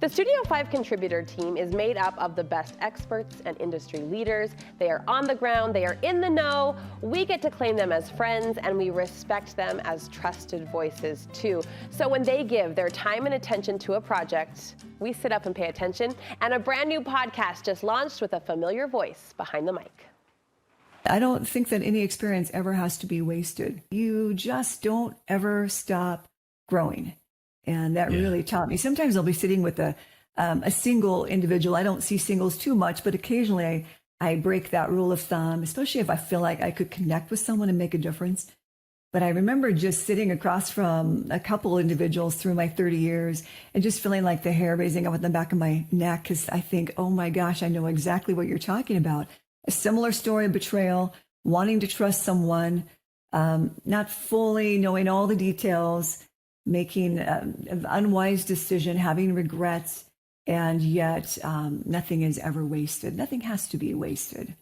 The Studio 5 contributor team is made up of the best experts and industry leaders. They are on the ground, they are in the know. We get to claim them as friends, and we respect them as trusted voices too. So when they give their time and attention to a project, we sit up and pay attention. And a brand new podcast just launched with a familiar voice behind the mic. I don't think that any experience ever has to be wasted. You just don't ever stop growing. And that really taught me. Sometimes I'll be sitting with a single individual. I don't see singles too much, but occasionally I break that rule of thumb, especially if I feel like I could connect with someone and make a difference. But I remember just sitting across from a couple individuals through my 30 years and just feeling like the hair raising up on the back of my neck, because I think, oh my gosh, I know exactly what you're talking about. A similar story of betrayal, wanting to trust someone, not fully knowing all the details, making an unwise decision, having regrets, and yet nothing is ever wasted. Nothing has to be wasted.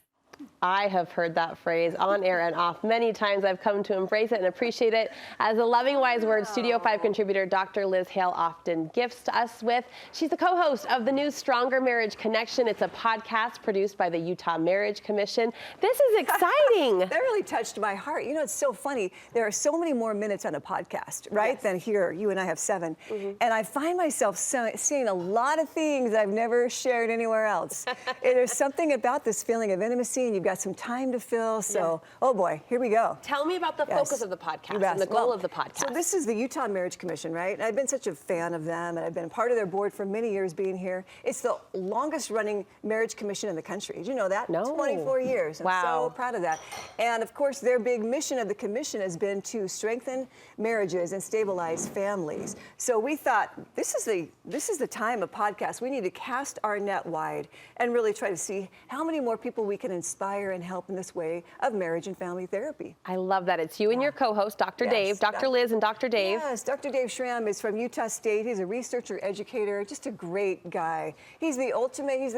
I have heard that phrase on air and off many times. I've come to embrace it and appreciate it as a loving, wise words Studio 5 contributor Dr. Liz Hale often gifts us with. She's the co-host of the new Stronger Marriage Connection. It's a podcast produced by the Utah Marriage Commission. This is exciting. That really touched my heart. You know, it's so funny. There are so many more minutes on a podcast, right, than here. You and I have 7. And I find myself saying a lot of things I've never shared anywhere else. There's something about this feeling of intimacy, and you've got some time to fill. So, oh boy, here we go. Tell me about the focus of the podcast and the goal of the podcast. So this is the Utah Marriage Commission, right? And I've been such a fan of them, and I've been part of their board for many years being here. It's the longest running marriage commission in the country. Did you know that? No. 24 years. I'm wow. so proud of that. And of course, their big mission of the commission has been to strengthen marriages and stabilize families. So we thought, this is the time of podcasts. We need to cast our net wide and really try to see how many more people we can inspire and help in this way of marriage and family therapy. I love that. It's you and your co-host, Dr. Dave, Dr. Liz and Dr. Dave. Yes, Dr. Dave Schramm is from Utah State. He's a researcher, educator, just a great guy. He's the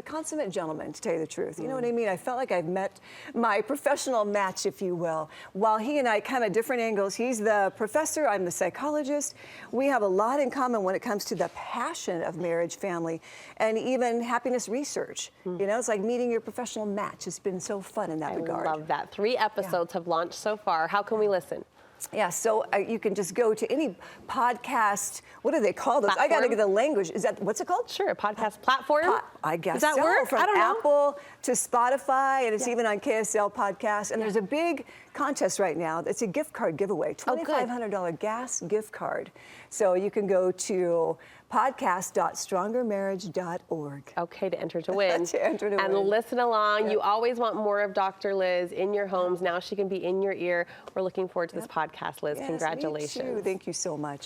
consummate gentleman, to tell you the truth. You know what I mean? I felt like I've met my professional match, if you will. While he and I kind of different angles, he's the professor, I'm the psychologist. We have a lot in common when it comes to the passion of marriage, family, and even happiness research. You know, it's like meeting your professional match. It's been so fun in that regard. I love that. 3 episodes have launched so far. How can we listen? Yeah, so you can just go to any podcast. What do they call those? Platform. I got to get the language. Is that what's it called? Sure, a podcast platform. I guess Does that so. work? From I don't know. Apple to Spotify, and it's even on KSL Podcast. And there's a big contest right now. It's a gift card giveaway, $2,500 gas gift card. So you can go to podcast.strongermarriage.org. Okay, to enter to win. To enter to and win. listen along. You always want more of Dr. Liz in your homes. Now she can be in your ear. We're looking forward to this podcast, Liz. Yes, Congratulations. me too. Thank you so much.